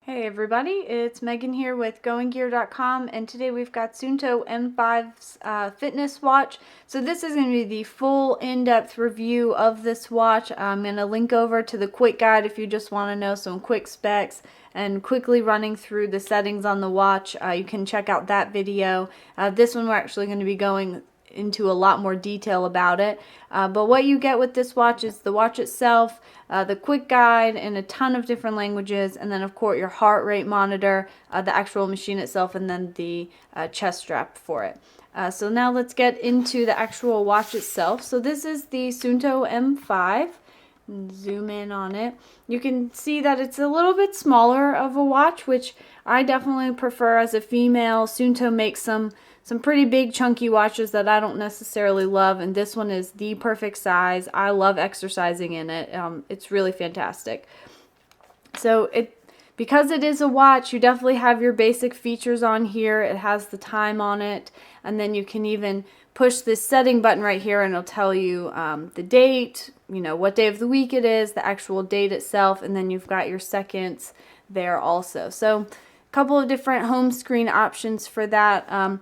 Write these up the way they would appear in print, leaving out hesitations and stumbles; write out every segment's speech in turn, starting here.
Hey everybody, it's Megan here with GoingGear.com, and today we've got Suunto M5's fitness watch. So this is going to be the full in-depth review of this watch. I'm going to link over to the quick guide if you just want to know some quick specs and quickly running through the settings on the watch. You can check out that video. This one we're actually going to be going into a lot more detail about it. But what you get with this watch is the watch itself, the quick guide in a ton of different languages, and then of course your heart rate monitor, the actual machine itself, and then the chest strap for it. So now let's get into the actual watch itself. So this is the Suunto M5. Zoom in on it. You can see that it's a little bit smaller of a watch, which I definitely prefer as a female. Suunto makes some pretty big chunky watches that I don't necessarily love, and this one is the perfect size. I love exercising in it. It's really fantastic. So because it is a watch, you definitely have your basic features on here. It has the time on it, and then you can even push this setting button right here and it'll tell you the date, what day of the week it is, the actual date itself, and then you've got your seconds there also. So a couple of different home screen options for that.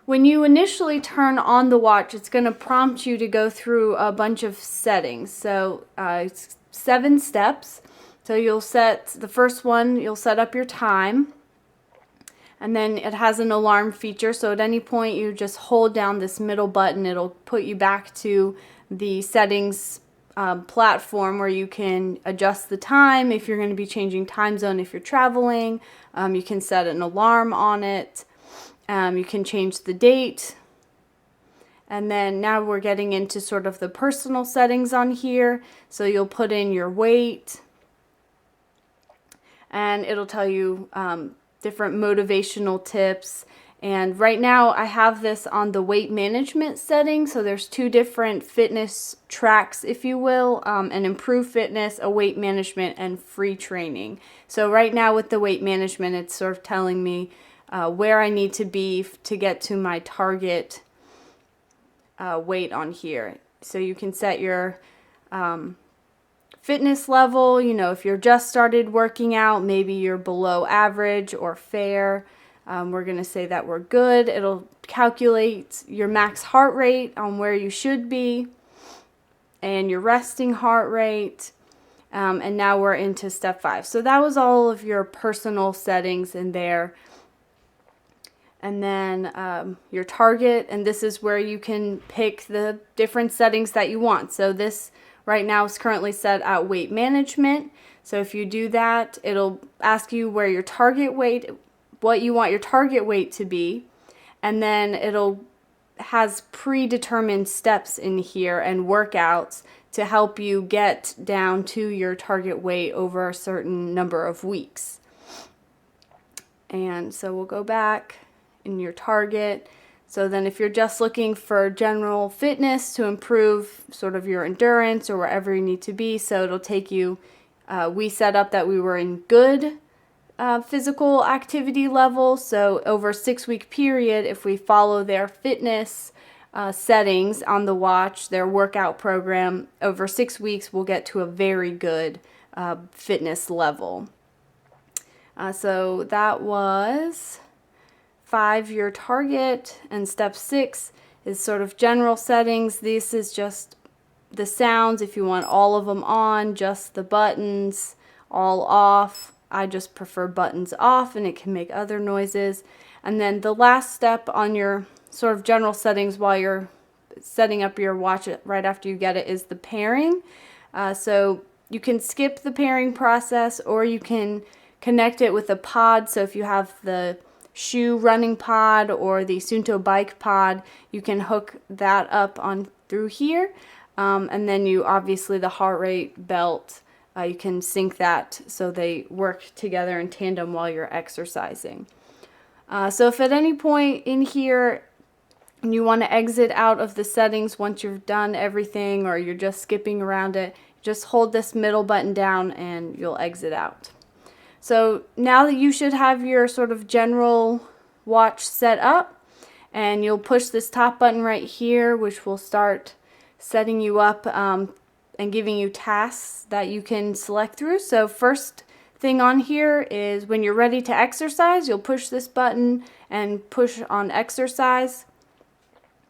When you initially turn on the watch, it's going to prompt you to go through a bunch of settings. So it's 7 steps. So you'll set the first one, you'll set up your time, and then it has an alarm feature. So at any point you just hold down this middle button, it'll put you back to the settings platform where you can adjust the time if you're going to be changing time zone if you're traveling. You can set an alarm on it. You can change the date. And then now we're getting into sort of the personal settings on here. So you'll put in your weight, and it'll tell you different motivational tips. And right now I have this on the weight management setting. So there's 2 different fitness tracks, if you will, an improved fitness, a weight management, and free training. So right now with the weight management, it's sort of telling me where I need to be to get to my target weight on here. So you can set your fitness level. If you're just started working out, maybe you're below average or fair. We're going to say that we're good. It'll calculate your max heart rate on where you should be and your resting heart rate. And now we're into step 5. So that was all of your personal settings in there. And then your target, and this is where you can pick the different settings that you want. So this right now is currently set at weight management. So if you do that, it'll ask you where your target weight, what you want your target weight to be, and then has predetermined steps in here and workouts to help you get down to your target weight over a certain number of weeks. And so we'll go back in your target. So then if you're just looking for general fitness to improve sort of your endurance or wherever you need to be, so it'll take you, we set up that we were in good physical activity level. So over a 6-week period, if we follow their fitness settings on the watch, their workout program, over 6 weeks we'll get to a very good fitness level. So that was 5, your target, and step 6 is sort of general settings. This is just the sounds, if you want all of them on, just the buttons, all off. I just prefer buttons off, and it can make other noises. And then the last step on your sort of general settings while you're setting up your watch right after you get it is the pairing. So you can skip the pairing process, or you can connect it with a pod. So if you have the shoe running pod or the Suunto bike pod, you can hook that up on through here, and then you obviously the heart rate belt, you can sync that so they work together in tandem while you're exercising. So if at any point in here you want to exit out of the settings once you've done everything, or you're just skipping around it, just hold this middle button down and you'll exit out. So now that you should have your sort of general watch set up, and you'll push this top button right here, which will start setting you up and giving you tasks that you can select through. So first thing on here is when you're ready to exercise, you'll push this button and push on exercise.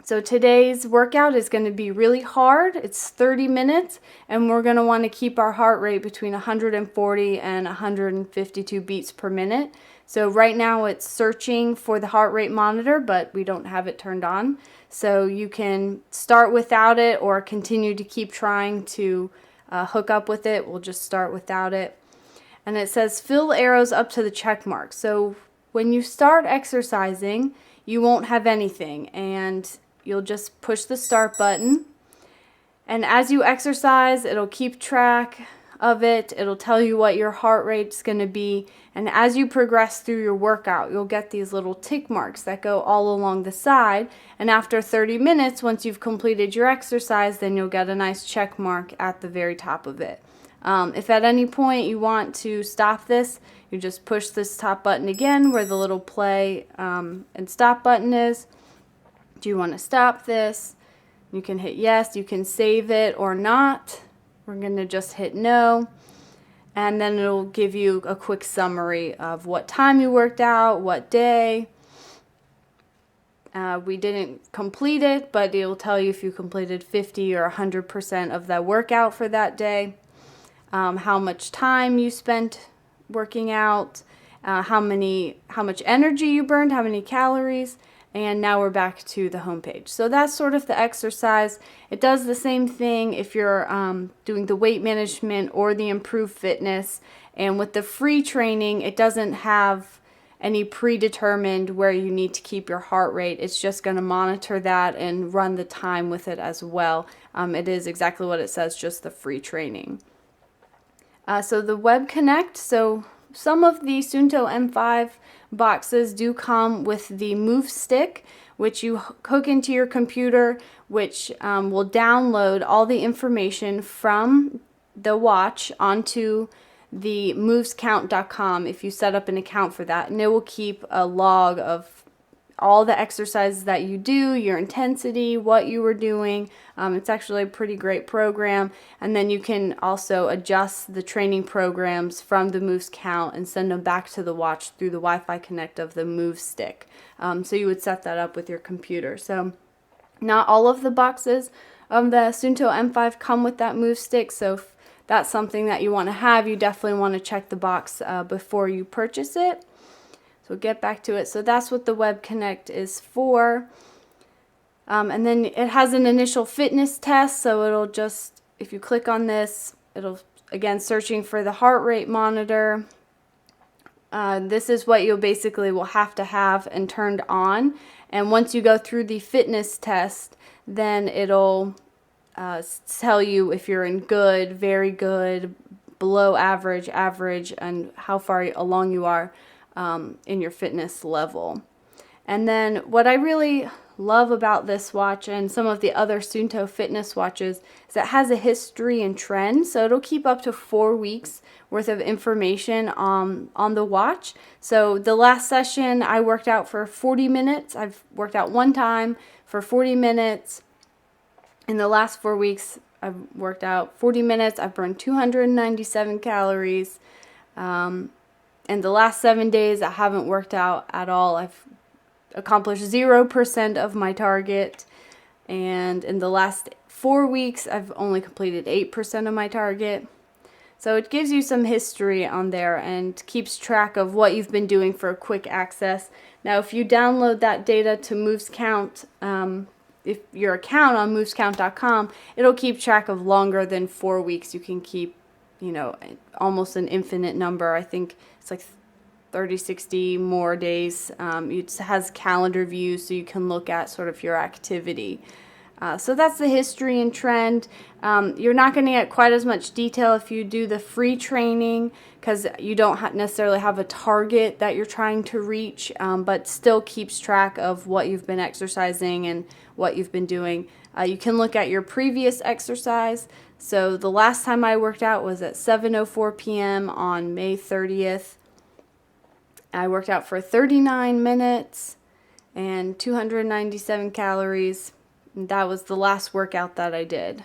So today's workout is going to be really hard. It's 30 minutes, and we're going to want to keep our heart rate between 140 and 152 beats per minute. So right now it's searching for the heart rate monitor, but we don't have it turned on. So you can start without it or continue to keep trying to hook up with it. We'll just start without it. And it says fill arrows up to the check mark. So when you start exercising, you won't have anything, and you'll just push the start button. And as you exercise, it'll keep track of it. It'll tell you what your heart rate's going to be. And as you progress through your workout, you'll get these little tick marks that go all along the side. And after 30 minutes, once you've completed your exercise, then you'll get a nice check mark at the very top of it. If at any point you want to stop this, you just push this top button again where the little play and stop button is. Do you want to stop this? You can hit yes. You can save it or not. We're going to just hit no. And then it'll give you a quick summary of what time you worked out, what day. We didn't complete it, but it'll tell you if you completed 50 or 100% of that workout for that day. How much time you spent working out, how much energy you burned, how many calories. And now we're back to the home page. So that's sort of the exercise. It does the same thing if you're doing the weight management or the improved fitness. And with the free training, it doesn't have any predetermined where you need to keep your heart rate. It's just going to monitor that and run the time with it as well. It is exactly what it says, just the free training. So the Web Connect, so some of the Suunto M5 boxes do come with the Move Stick, which you hook into your computer, which will download all the information from the watch onto the movescount.com if you set up an account for that, and it will keep a log of all the exercises that you do, your intensity, what you were doing. It's actually a pretty great program. And then you can also adjust the training programs from the Moves Count and send them back to the watch through the Wi-Fi Connect of the Move Stick. So you would set that up with your computer. So not all of the boxes of the Suunto M5 come with that Move Stick. So if that's something that you want to have, you definitely want to check the box before you purchase it. So get back to it. So that's what the Web Connect is for. And then it has an initial fitness test. So it'll just, if you click on this, it'll, again, searching for the heart rate monitor. This is what you'll basically will have to have and turned on. And once you go through the fitness test, then it'll tell you if you're in good, very good, below average, average, and how far along you are in your fitness level. And then what I really love about this watch and some of the other Suunto fitness watches is it has a history and trend. So it'll keep up to 4 weeks worth of information on the watch. So the last session I worked out for 40 minutes. I've worked out one time for 40 minutes. In the last 4 weeks, I've worked out 40 minutes. I've burned 297 calories. In the last 7 days, I haven't worked out at all. I've accomplished 0% of my target. And in the last 4 weeks, I've only completed 8% of my target. So it gives you some history on there and keeps track of what you've been doing for quick access. Now, if you download that data to MovesCount, if your account on movescount.com, it'll keep track of longer than 4 weeks. You can keep, almost an infinite number. I think it's like 30, 60 more days. It has calendar views, so you can look at sort of your activity. So that's the history and trend. You're not going to get quite as much detail if you do the free training because you don't necessarily have a target that you're trying to reach, but still keeps track of what you've been exercising and what you've been doing. You can look at your previous exercise. So the last time I worked out was at 7:04 p.m. on May 30th. I worked out for 39 minutes and 297 calories. And that was the last workout that I did.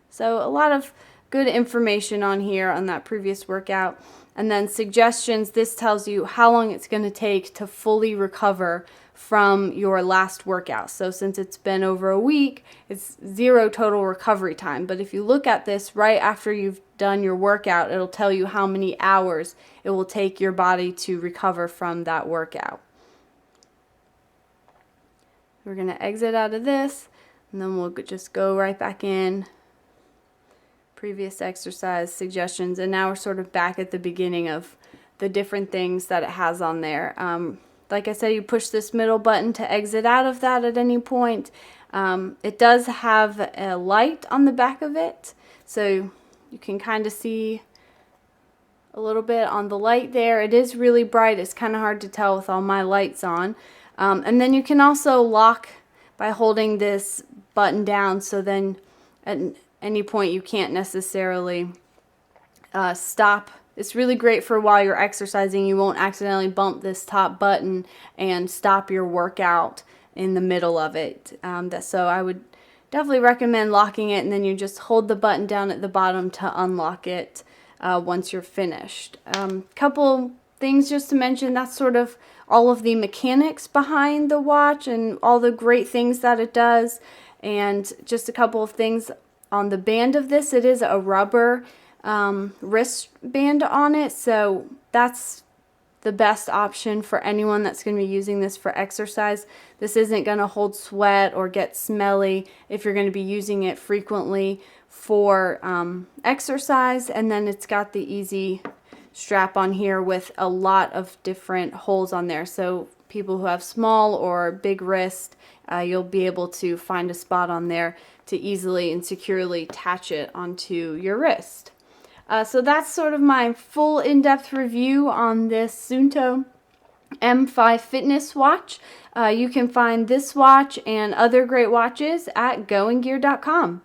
So a lot of good information on here on that previous workout. And then suggestions, this tells you how long it's going to take to fully recover from your last workout. So since it's been over a week, it's 0 total recovery time. But if you look at this right after you've done your workout, it'll tell you how many hours it will take your body to recover from that workout. We're going to exit out of this, and then we'll just go right back in. Previous exercise suggestions, and now we're sort of back at the beginning of the different things that it has on there. Like I said, you push this middle button to exit out of that at any point. It does have a light on the back of it, so you can kind of see a little bit on the light there. It is really bright. It's kind of hard to tell with all my lights on. And then you can also lock by holding this button down, so then at any point you can't necessarily stop. It's really great for while you're exercising. You won't accidentally bump this top button and stop your workout in the middle of it. So I would definitely recommend locking it, and then you just hold the button down at the bottom to unlock it once you're finished. Couple things just to mention, that's sort of all of the mechanics behind the watch and all the great things that it does. And just a couple of things on the band of this. It is a rubber wristband on it, so that's the best option for anyone that's going to be using this for exercise. This isn't going to hold sweat or get smelly if you're going to be using it frequently for exercise. And then it's got the easy strap on here with a lot of different holes on there, so people who have small or big wrist, you'll be able to find a spot on there to easily and securely attach it onto your wrist. So that's sort of my full in-depth review on this Suunto M5 fitness watch. You can find this watch and other great watches at goinggear.com.